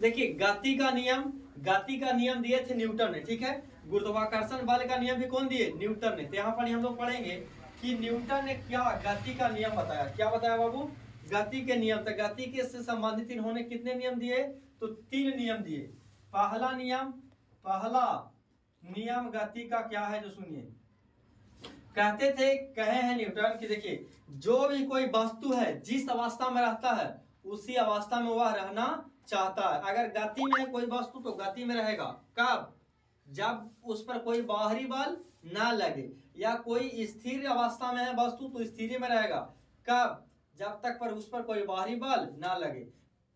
देखिए गति का नियम दिए थे न्यूटन ने, ठीक है। गुरुत्वाकर्षण बल का नियम भी कौन दिए? न्यूटन ने। तो यहाँ पर हम लोग पढ़ेंगे कि न्यूटन ने क्या गति का नियम बताया। क्या बताया बाबू? गति के नियम। तो गति के से संबंधित इन्होंने कितने नियम दिए? तो 3 नियम दिए। पहला नियम गति का क्या है जो सुनिए। कहते थे, कहे हैं न्यूटन कि देखिए जो भी कोई वस्तु है जिस अवस्था में रहता है उसी अवस्था में वह रहना चाहता है। अगर गति में है कोई वस्तु तो गति में रहेगा। कब? जब उस पर कोई बाहरी बल ना लगे। या कोई स्थिर अवस्था में है वस्तु तो स्थिर में रहेगा। कब? जब तक पर उस पर कोई बाहरी बल ना लगे।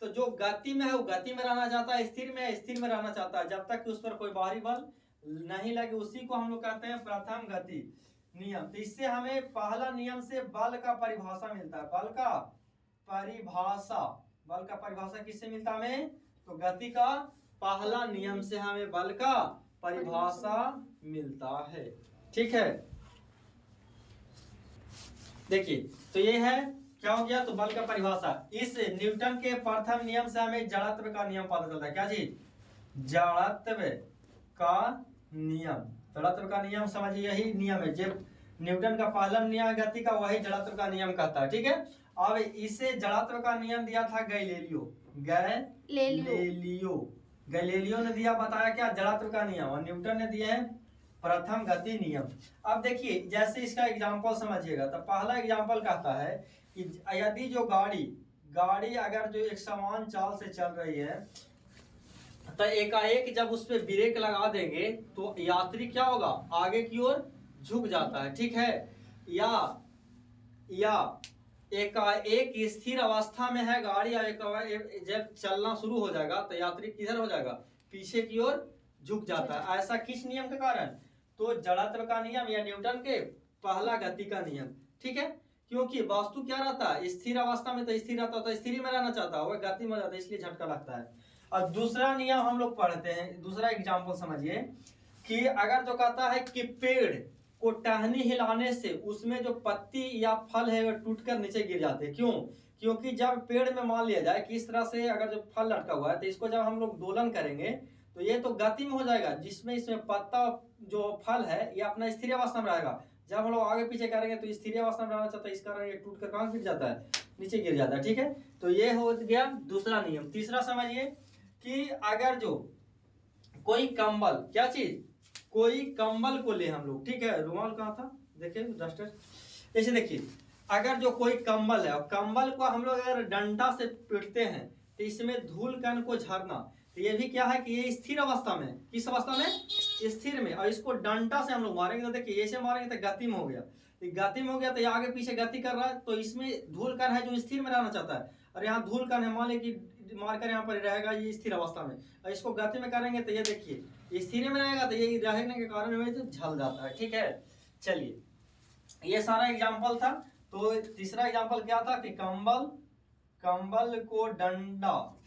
तो जो गति में है वो गति में रहना चाहता है, स्थिर में है स्थिर में रहना चाहता है, जब तक कि उस पर कोई बाहरी बल नहीं लगे। उसी को हम लोग कहते हैं प्रथम गति नियम। तो इससे हमें पहला नियम से बल का परिभाषा मिलता है। बल का परिभाषा किससे मिलता हमें? तो गति का पहला नियम से हमें बल का परिभाषा मिलता है, ठीक है। देखिए तो ये है, क्या हो गया? तो बल का परिभाषा। इस न्यूटन के प्रथम नियम से हमें जड़त्व का नियम पता चलता है। क्या चीज? जड़त्व का नियम। जड़त्व का नियम समझिए, यही नियम है जब न्यूटन का पहला नियम गति का, वही जड़त्व का नियम कहता है, ठीक है। अब इसे जड़त्व का नियम दिया था गैलीलियो ने दिया। बताया क्या? जड़त्व का नियम। और न्यूटन ने दिया है प्रथम गति नियम। अब देखिए जैसे इसका एग्जांपल समझिएगा। तो पहला एग्जांपल कहता है कि यदि जो गाड़ी अगर जो एक समान चाल से चल रही है तो एकाएक जब उस पर ब्रेक लगा देंगे तो यात्री क्या होगा? आगे की ओर झुक जाता है, ठीक है। या एकाएक स्थिर अवस्था में है गाड़ी, जब चलना शुरू हो जाएगा तो यात्री किधर हो जाएगा? पीछे की ओर झुक जाता है। ऐसा किस नियम के कारण? तो जड़त्व का नियम या न्यूटन के पहला गति का नियम, ठीक है। क्योंकि वस्तु क्या रहता है? स्थिर अवस्था में तो स्थिर रहता है, तो स्थिर में रहना चाहता है, वह गति में जाता है, इसलिए झटका लगता है। और दूसरा नियम हम लोग पढ़ते हैं। दूसरा एग्जाम्पल समझिए कि अगर जो कहता है कि पेड़ को टहनी हिलाने से उसमें जो पत्ती या फल है वो टूटकर नीचे गिर जाते हैं। क्यों? क्योंकि जब पेड़ में मान लिया जाए कि इस तरह से अगर जो फल लटका हुआ है तो इसको जब हम लोग दोलन करेंगे तो ये तो गति में हो जाएगा, जिसमें इसमें पत्ता जो फल है ये अपना स्थिर अवस्था में रहेगा। जब हम लोग आगे पीछे करेंगे तो स्थिर अवस्था में रहना चाहता है, इस कारण ये टूट कर कहाँ गिर जाता है? नीचे गिर जाता है, ठीक है। तो ये हो गया दूसरा नियम। तीसरा समझिए कि अगर जो कोई कंबल, क्या चीज? कोई कंबल को ले हम लोग, ठीक है। रुमाल कहाँ था? देखिए डस्टर। ऐसे देखिए, अगर जो कोई कंबल है और कंबल को हम लोग अगर डंडा से पीटते हैं तो इसमें धूल कण को झरना। तो ये भी क्या है कि ये स्थिर अवस्था में, किस अवस्था में? स्थिर में। और इसको डंडा से हम लोग मारेंगे तो देखिए ऐसे मारेंगे तो गति में हो गया। तो गति में हो गया तो ये आगे पीछे गति कर रहा है, तो इसमें धूल कण है जो स्थिर में रहना चाहता है। और यहाँ धूल कण है, मान ली कि मारकर यहाँ पर रहेगा ये स्थिर अवस्था में। और इसको गति में करेंगे तो ये देखिए स्थिर में रहेगा, तो ये रहने के कारण में तो झल जाता है, ठीक है। चलिए ये सारा एग्जाम्पल था। तो तीसरा एग्जाम्पल क्या था कि कंबल को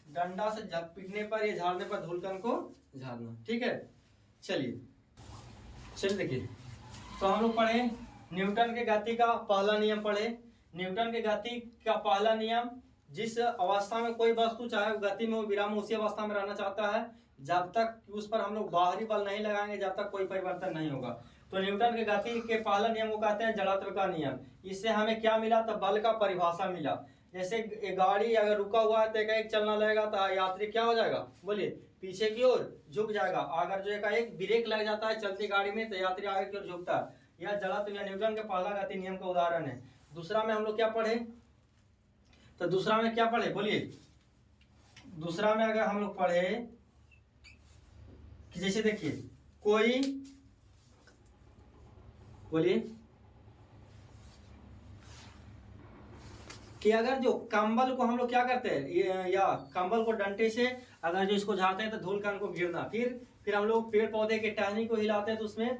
डंडा से पीटने पर, ये झाड़ने पर धूलकण को झाड़ना, ठीक है। चलिए देखिए, तो हम लोग पढ़े न्यूटन के गति का पहला नियम पढ़े। न्यूटन के गति का पहला नियम, जिस अवस्था में कोई वस्तु चाहे वो गति में हो विराम उसी अवस्था में रहना चाहता है, जब तक उस पर हम लोग बाहरी बल नहीं लगाएंगे जब तक कोई परिवर्तन नहीं होगा। तो न्यूटन के गति के पहला नियम को कहते हैं जड़त्व का नियम। इससे हमें क्या मिला? तो बल का परिभाषा मिला। जैसे गाड़ी अगर रुका हुआ है तो एकाएक चलना लगेगा तो यात्री क्या हो जाएगा? बोलिए, पीछे की ओर झुक जाएगा। अगर जो एकाएक ब्रेक लग जाता है चलती गाड़ी में तो यात्री आगे की ओर झुकता है। यह जड़त्व या न्यूटन के पहला गति नियम का उदाहरण है। दूसरा में हम लोग क्या पढ़े? तो दूसरा में क्या पढ़े? बोलिए। दूसरा में अगर हम लोग पढ़े कि जैसे देखिए कोई, बोलिए, कि अगर जो कंबल को हम लोग क्या करते हैं या कंबल को डंडे से अगर जो इसको झाड़ते हैं तो धूल कण को गिरना। फिर हम लोग पेड़ पौधे के टहनी को हिलाते हैं तो उसमें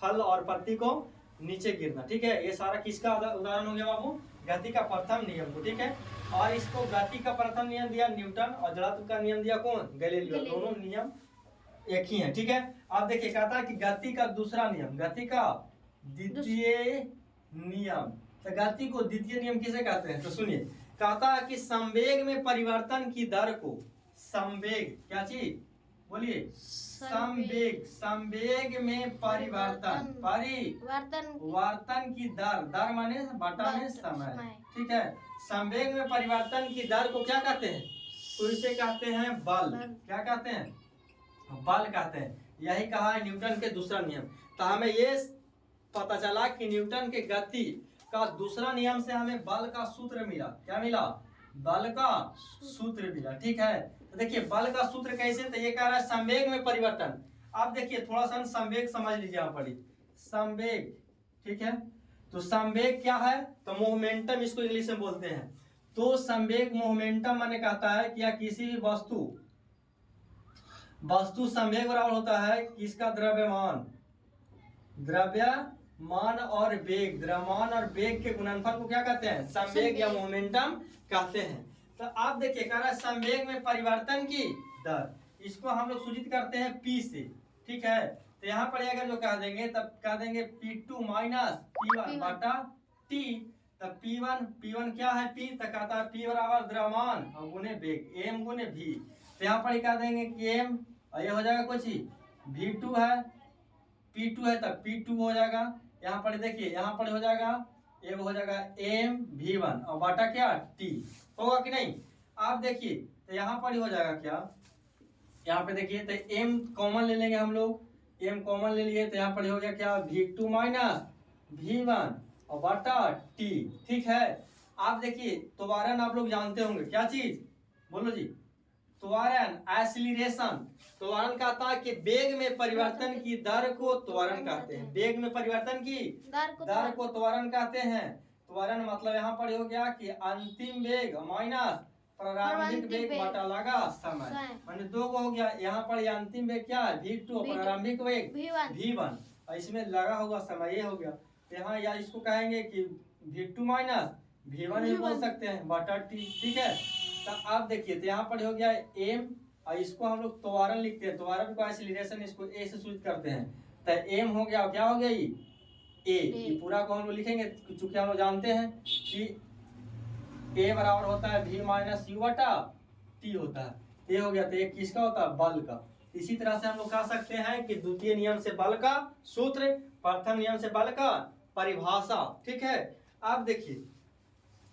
फल और पत्ती को नीचे गिरना, ठीक है। ये सारा किसका उदाहरण हो गया बाबू? गति का प्रथम नियम को, ठीक है। और इसको गति का प्रथम नियम दिया न्यूटन और जड़त्व का नियम दिया कौन? गैलीलियो। दोनों नियम एक ही है, ठीक है। आप देखिए कहता है कि गति का दूसरा नियम, गति का द्वितीय नियम। तो गति को द्वितीय नियम किसे कहते हैं? तो सुनिए, कहता है कि संवेग में परिवर्तन की दर को संवेग, क्या चीज बोलिए, संवेग, संवेग में परिवर्तन, परिवर्तन की दर, दर माने बटा में समय, ठीक है। संवेग में परिवर्तन की दर को क्या कहते हैं, तो इसे कहते हैं बल। क्या कहते हैं, बल कहते हैं। यही कहा है न्यूटन के दूसरा नियम। तो हमें ये पता चला कि न्यूटन के गति का दूसरा नियम से हमें बल का सूत्र मिला। क्या मिला, बल का सूत्र मिला, ठीक है। तो देखिए बल का सूत्र कैसे, तो ये कह रहा है संवेग में परिवर्तन। आप देखिए थोड़ा सा संवेग समझ लीजिए, यहाँ पढ़ी संवेग, ठीक है। तो संवेग क्या है, तो मोमेंटम इसको इंग्लिश में बोलते हैं। तो संवेग मोमेंटम माने कहता है कि या किसी भी वस्तु संवेग बराबर होता है किसका, द्रव्यमान, द्रव्यमान और वेग, द्रव्यमान और वेग के गुणनफल को क्या कहते हैं, संवेग या मोमेंटम कहते हैं। तो आप देखिए कह रहा है संवेग में परिवर्तन की दर, इसको हम लोग सूचित करते हैं P से, ठीक है। तो यहाँ पर अगर जो कह देंगे तब कह देंगे P2 माइनस P1 बटा T। तब P1 क्या है, P तक कहता है P बराबर द्रव्यमान और गुने वेग, M गुने V। तो यहाँ पर कह देंगे कि M, और ये हो जाएगा कुछ ही V2 है, P2 है तब P2 हो जाएगा। यहाँ पर देखिए यहाँ पर हो जाएगा, ये हो जाएगा M V1 और बटा क्या T, होगा कि नहीं। आप देखिए तो यहाँ पर ही हो जाएगा क्या, यहाँ पे देखिए तो M कॉमन ले लेंगे हम लोग, M कॉमन ले लिए तो यहाँ पर हो गया क्या, V2 माइनस V1 और बटा T, ठीक है। आप देखिए त्वरण आप लोग जानते होंगे, क्या चीज बोलो जी, त्वरण, एक्सीलरेशन। त्वरण कहता है कि वेग में परिवर्तन की दर को त्वरण कहते हैं, वेग में परिवर्तन की दर को त्वरण कहते हैं। त्वरण मतलब यहाँ पर हो गया कि अंतिम वेग माइनस प्रारंभिक वेग बटा लगा समय, माने दो को हो गया। यहाँ पर अंतिम वेग क्या है V2, प्रारंभिक वेग V1, और इसमें लगा होगा समय, ये हो गया। यहाँ या इसको कहेंगे कि V2 माइनस V1 भी बोल सकते हैं बटा T, ठीक है। तो आप देखिए तो यहाँ पर हो गया M, और इसको हम लोग त्वरण लिखते हैं, त्वरण को एक्सीलरेशन इसको A से सूचित करते हैं। तो M हो गया, क्या हो गया ये A, ये पूरा को हम लोग लिखेंगे चूंकि हम लोग जानते हैं कि A बराबर होता है V माइनस U बटा T होता है, ये हो गया। तो ये किसका होता है, बल का। इसी तरह से हम लोग कह सकते हैं कि द्वितीय नियम से बल का सूत्र, प्रथम नियम से बल का परिभाषा, ठीक है। आप देखिए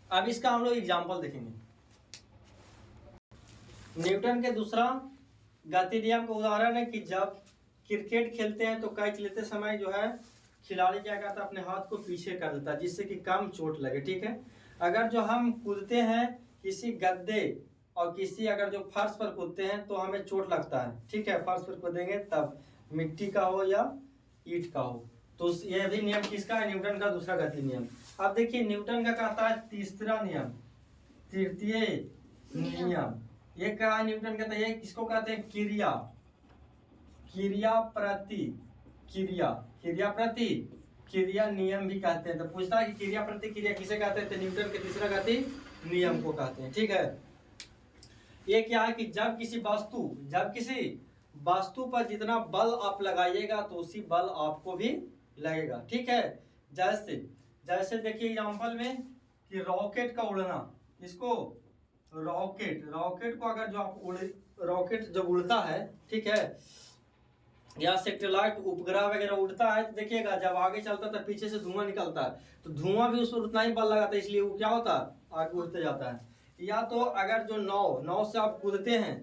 अब इसका हम लोग एग्जाम्पल देखेंगे। न्यूटन के दूसरा गति नियम का उदाहरण है कि जब क्रिकेट खेलते हैं तो कैच लेते समय जो है खिलाड़ी क्या करता है, अपने हाथ को पीछे कर देता है जिससे कि कम चोट लगे, ठीक है। अगर जो हम कूदते हैं किसी गद्दे और किसी अगर जो फर्श पर कूदते हैं तो हमें चोट लगता है, ठीक है। फर्श पर कूदेंगे तब मिट्टी का हो या ईंट का हो, तो यह भी नियम किसका है, न्यूटन का दूसरा गति नियम। अब देखिए न्यूटन का कहता है तीसरा नियम, तृतीय नियम। ये क्या है न्यूटन कहता है, ये किसको कहते हैं, क्रिया, क्रिया प्रति क्रिया, क्रिया प्रति क्रिया नियम भी कहते हैं। तो पूछता है कि क्रिया प्रति क्रिया किसे कहते हैं, तो न्यूटन के तीसरा गति नियम को कहते हैं, ठीक है। ये क्या है कि जब किसी वस्तु पर जितना बल आप लगाइएगा तो उसी बल आपको भी लगेगा, ठीक है। जैसे देखिए एग्जांपल में कि रॉकेट का उड़ना, इसको रॉकेट को अगर जो आप रॉकेट जब उड़ता है, ठीक है, या सैटेलाइट उपग्रह वगैरह उड़ता है तो देखिएगा जब आगे चलता है तो पीछे से धुआं निकलता है, तो धुआं भी उस पर उतना ही बल लगाता है, इसलिए वो क्या होता है, आगे उड़ते जाता है। या तो अगर जो नाव से आप कूदते हैं,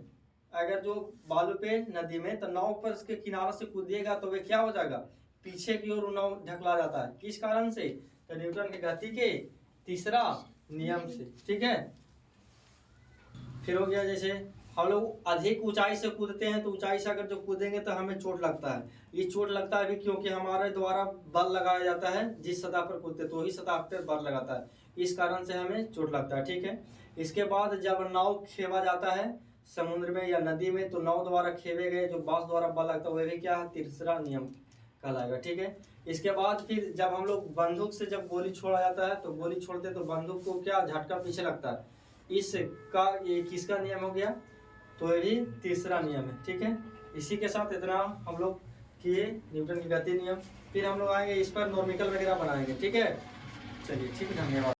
अगर जो बालू पे नदी में, तो नाव पर उसके किनारे से कूदिएगा तो वे क्या हो जाएगा, पीछे की ओर नाव ढकला जाता है, किस कारण से, तो न्यूटन के गति के तीसरा नियम से, ठीक है। फिर हो गया जैसे हम लोग अधिक ऊंचाई से कूदते हैं तो ऊंचाई से अगर जो कूदेंगे तो हमें चोट लगता है। ये चोट लगता है भी क्योंकि हमारे द्वारा बल लगाया जाता है, जिस सतह पर कूदते तो वही सतह पर बल लगाता है, इस कारण से हमें चोट लगता है, ठीक है। इसके बाद जब नाव खेवा जाता है समुद्र में या नदी में, तो नाव द्वारा खेवे गए जो बांस द्वारा बल लगता है वह भी क्या है, तीसरा नियम कहलाएगा, ठीक है। इसके बाद फिर जब हम लोग बंदूक से जब गोली छोड़ा जाता है तो गोली छोड़ते तो बंदूक को क्या झटका पीछे लगता है, इसका ये किसका नियम हो गया, तो ये भी तीसरा नियम है, ठीक है। इसी के साथ इतना हम लोग किए न्यूटन की गति नियम। फिर हम लोग आएंगे इस पर नॉर्मिकल वगैरह बनाएंगे, ठीक है। चलिए ठीक है, धन्यवाद।